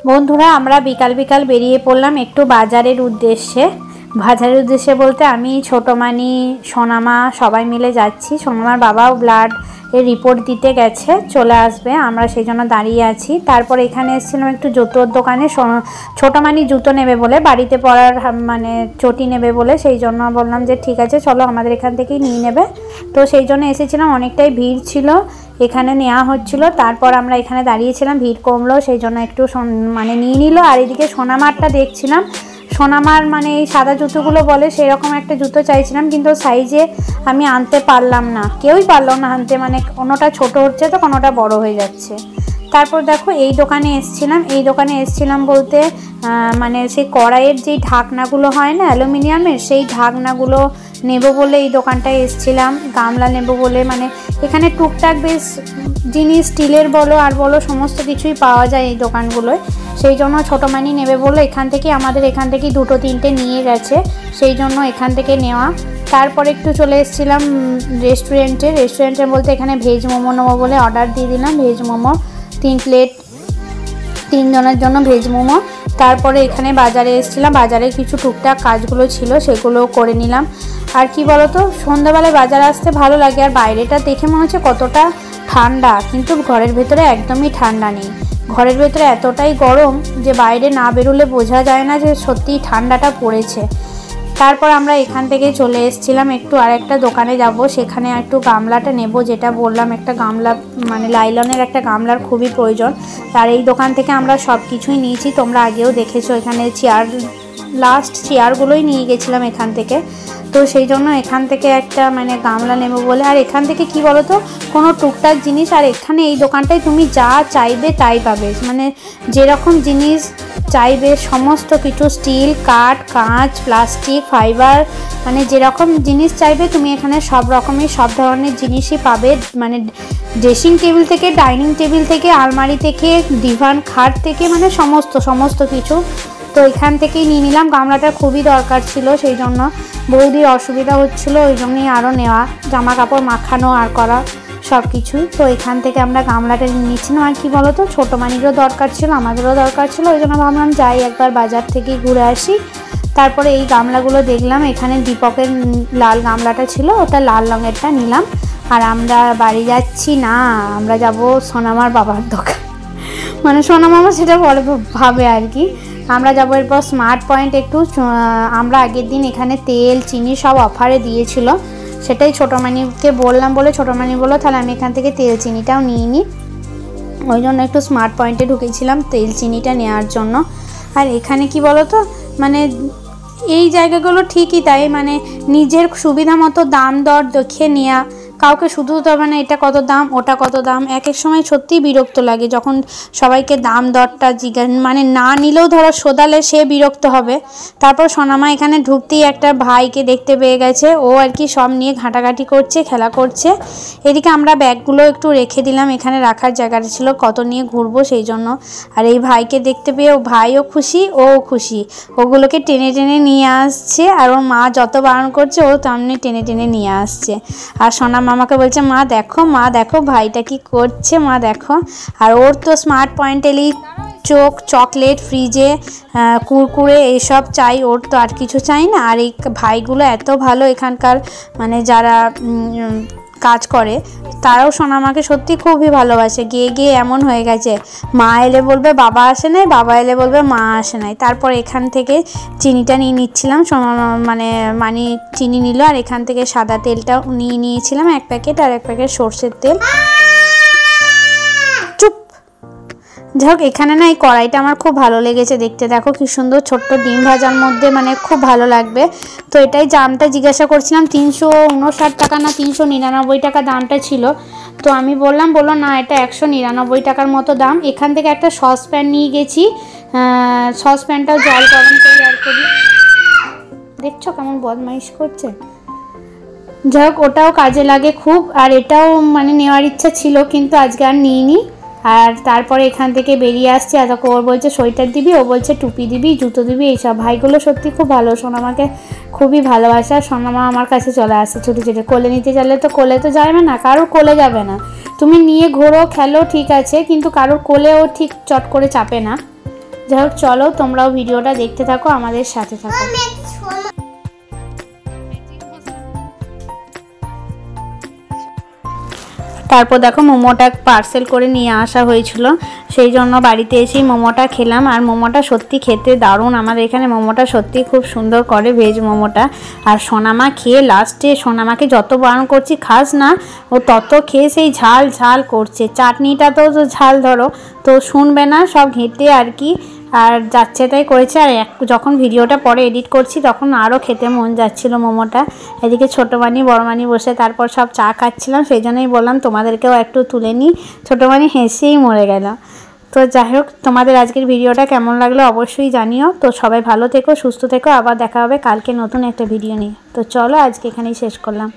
বন্ধুরা আমরা বিকাল বিকাল বেরিয়ে পড়লাম একটু বাজারের উদ্দেশ্যে। বাজারের উদ্দেশ্যে বলতে আমি ছোটমানি সোনামা সবাই মিলে যাচ্ছি। সোনামার বাবাও ব্লাড এর রিপোর্ট দিতে গেছে, চলে আসবে, আমরা সেই জন্য দাঁড়িয়ে আছি। তারপর এখানে এসেছিলাম একটু জুতোর দোকানে, ছোটমানি জুতো নেবে বলে, বাড়িতে পরার মানে চটি নেবে বলে, সেই জন্য বললাম যে ঠিক আছে চলো আমাদের এখান থেকেই নিয়ে নেবে। তো সেই জন্য এসেছিলাম, অনেকটাই ভিড় ছিল, এখানে নেওয়া হচ্ছিল। তারপর আমরা এখানে দাঁড়িয়েছিলাম, ভিড় কমলো সেই জন্য একটু মানে নিয়ে নিল। আর এদিকে সোনামারটা দেখছিলাম, সোনামার মানে এই সাদা জুতোগুলো বলে সেই রকম একটা জুতো চাইছিলাম, কিন্তু সাইজে আমি আনতে পারলাম না, কেউই পারলো না আনতে, মানে কোনোটা ছোট হচ্ছে তো কোনোটা বড় হয়ে যাচ্ছে। তারপর দেখো এই দোকানে এসছিলাম, এই দোকানে এসছিলাম বলতে মানে সেই কড়াইয়ের যেই ঢাকনাগুলো হয় না অ্যালুমিনিয়ামের, সেই ঢাকনাগুলো নেব বলে এই দোকানটায় এসছিলাম। গামলা নেব বলে, মানে এখানে টুকটাক বেশ জিনিস স্টিলের বলো আর বলো সমস্ত কিছুই পাওয়া যায় এই দোকানগুলোয়, সেই জন্য ছোটমানি নেবে বলে এখান থেকে আমাদের এখান থেকে দুটো তিনটে নিয়ে গেছে, সেই জন্য এখান থেকে নেওয়া। তারপর একটু চলে এসেছিলাম রেস্টুরেন্টে বলতে এখানে ভেজ মোমো নেবো বলে অর্ডার দিয়ে দিলাম, ভেজ মোমো 3 প্লেট, 3 জনের জন্য ভেজ মোমো। তারপরে এখানে বাজারে এসেছিলাম, বাজারে কিছু টুকটাক কাজগুলো ছিল সেগুলো করে নিলাম। আর কি বলতো, সন্ধ্যাবেলায় বাজারে আসতে ভালো লাগে, আর বাইরেটা দেখে মনে হচ্ছে কতটা ঠান্ডা, কিন্তু ঘরের ভেতরে একদমই ঠান্ডা নেই, ঘরের ভেতরে এতটাই গরম যে বাইরে না বেরোলে বোঝা যায় না যে সত্যিই ঠান্ডাটা পড়েছে। তারপর আমরা এখান থেকে চলে এসেছিলাম একটু আর একটা দোকানে যাব, সেখানে একটু গামলাটা নেব, যেটা বললাম একটা গামলা মানে লাইলনের একটা গামলার খুবই প্রয়োজন। আর এই দোকান থেকে আমরা সব কিছুই নিয়েছি, তোমরা আগেও দেখেছো, এখানে চেয়ারগুলোই নিয়ে গেছিলাম এখান থেকে। তো সেই জন্য এখান থেকে একটা মানে গামলা নেব বলে, আর এখান থেকে কি বলো তো কোনো টুকটাক জিনিস, আর এখানে এই দোকানটায় তুমি যা চাইবে তাই পাবে, মানে যেরকম জিনিস চাইবে সমস্ত কিছু, স্টিল, কাঠ, কাঁচ, প্লাস্টিক, ফাইবার, মানে যেরকম জিনিস চাইবে তুমি এখানে সব রকমের সব ধরনের জিনিসই পাবে, মানে ড্রেসিং টেবিল থেকে, ডাইনিং টেবিল থেকে, আলমারি থেকে, ডিভান খাট থেকে, মানে সমস্ত কিছু। তো এখান থেকেই নিয়ে নিলাম, গামলাটা খুবই দরকার ছিল, সেই জন্য বৌদির অসুবিধা হচ্ছিলো, ওই জন্যই আরও নেওয়া, জামা কাপড় মাখানো আর করা সব কিছুই। তো এখান থেকে আমরা গামলাটা নিয়ে নিচ্ছিলাম। আর কি বলো তো, ছোটো মানিরও দরকার ছিল, আমাদেরও দরকার ছিল, ওই জন্য ভাবলাম যাই একবার বাজার থেকে ঘুরে আসি। তারপরে এই গামলাগুলো দেখলাম, এখানে দীপকের লাল গামলাটা ছিল, ওটা লাল রঙেরটা নিলাম। আর আমরা বাড়ি যাচ্ছি না, আমরা যাব সোনামার বাবার দোকান, মানে সোনামামা সেটা বলে ভাবে আর কি। আমরা যাবো এরপর স্মার্ট পয়েন্ট একটু, আমরা আগের দিন এখানে তেল চিনি সব অফারে দিয়েছিল, সেটাই ছোটোমানিকে বললাম বলে ছোটোমানি বললো তাহলে আমি এখান থেকে তেল চিনিটাও নিয়ে নিই, ওই জন্য একটু স্মার্ট পয়েন্টে ঢুকেছিলাম তেল চিনিটা নেওয়ার জন্য। আর এখানে কি বলো তো, মানে এই জায়গাগুলো ঠিকই তাই, মানে নিজের সুবিধা মতো দাম দর দেখে নেওয়া, কাউকে শুধু তো মানে এটা কত দাম ওটা কত দাম, এক এক সময় সত্যিই বিরক্ত লাগে যখন সবাইকে দাম দরটা মানে না নিলেও ধরো শোধালে সে বিরক্ত হবে। তারপর সোনামা এখানে ঢুকতেই একটা ভাইকে দেখতে পেয়ে গেছে, ও আর কি সব নিয়ে ঘাঁটাঘাঁটি করছে, খেলা করছে। এদিকে আমরা ব্যাগগুলো একটু রেখে দিলাম, এখানে রাখার জায়গাটা ছিল, কত নিয়ে ঘুরবো সেই জন্য। আর এই ভাইকে দেখতে পেয়ে ও ভাইও খুশি, ও খুশি, ওগুলোকে টেনে টেনে নিয়ে আসছে, আর ওর মা যত বারণ করছে ও তেমনি টেনে টেনে নিয়ে আসছে। আর সোনামা আমাকে বলছে মা দেখো ভাইটা কি করছে, মা দেখো। আর ওর তো স্মার্ট পয়েন্ট এলেই চকলেট, ফ্রিজে কুরকুরে এইসব চাই, ওর তো আর কিছু চাই না। আর এই ভাইগুলো এত ভালো, এখানকার মানে যারা কাজ করে তারাও সোনামাকে সত্যি খুবই ভালোবাসে, গিয়ে এমন হয়ে গেছে, মা এলে বলবে বাবা আসে নাই, বাবা এলে বলবে মা আসে নাই। তারপর এখান থেকে চিনিটা নিয়ে নিচ্ছিলাম, মানে চিনি নিল, আর এখান থেকে সাদা তেলটাও নিয়ে নিয়েছিলাম 1 প্যাকেট, আর 1 প্যাকেট সর্ষের তেল। চুপ, যাই হোক এখানে না এই কড়াইটা আমার খুব ভালো লেগেছে দেখতে, দেখো কি সুন্দর, ছোট্ট ডিম ভাজার মধ্যে, মানে খুব ভালো লাগবে। তো এটাই দামটা জিজ্ঞাসা করছিলাম, 359 টাকা না 399 টাকা দামটা ছিল। তো আমি বললো না এটা 199 টাকার মতো দাম। এখান থেকে একটা সসপ্যান নিয়ে গেছি, সসপ্যানটাও জল গরম করে আর করি, দেখছো কেমন বদমাইশ করছে, যাই হোক ওটাও কাজে লাগে খুব। আর এটাও মানে নেওয়ার ইচ্ছা ছিল কিন্তু আজকে আর নিইনি। আর তারপরে এখান থেকে বেরিয়ে আসছে, আর তখন ওর বলছে সোয়েটার দিবি, ও বলছে টুপি দিবি, জুতো দিবি, এইসব। ভাইগুলো সত্যি খুব ভালো, সোনামাকে খুবই ভালোবাসে। আর সোনামা আমার কাছে চলে আসে ছুটে ছুটে, কোলে নিতে চাইলে তো কোলে তো যাবে না, কারোর কোলে যাবে না, তুমি নিয়ে ঘোরো খেলো ঠিক আছে, কিন্তু কারোর কোলে ও ঠিক চট করে চাপে না। যাই হোক চলো তোমরাও ভিডিওটা দেখতে থাকো, আমাদের সাথে থাকো। তারপর দেখো মোমোটা পার্সেল করে নিয়ে আসা হয়েছিল, সেই জন্য বাড়িতে এসেই মোমোটা খেলাম। আর মোমোটা সত্যি খেতে দারুণ, আমাদের এখানে মোমোটা সত্যি খুব সুন্দর করে ভেজ মোমোটা। আর সোনামা খেয়ে লাস্টে, সোনামাকে যত বারণ করছি খাস না, ও তত খেয়ে সেই ঝাল ঝাল করছে। চাটনিটা তো ঝাল ধরো, তো শুনবে না, সব ঘেঁটে আর কি, আর যাচ্ছে তাই করেছে। আর যখন ভিডিওটা পরে এডিট করছি তখন আরও খেতে মন যাচ্ছিল মোমোটা। এদিকে ছোটো মানি বড় মানি বসে তারপর সব চা খাচ্ছিলাম, সেই জন্যই বললাম তোমাদেরকেও একটু তুলে নিই। ছোটো মানি হেসেই মরে গেল। তো যাই হোক, তোমাদের আজকের ভিডিওটা কেমন লাগলো অবশ্যই জানিও। তো সবাই ভালো থেকো, সুস্থ থেকো, আবার দেখা হবে কালকে নতুন একটা ভিডিও নিয়ে। তো চলো আজকে এখানেই শেষ করলাম।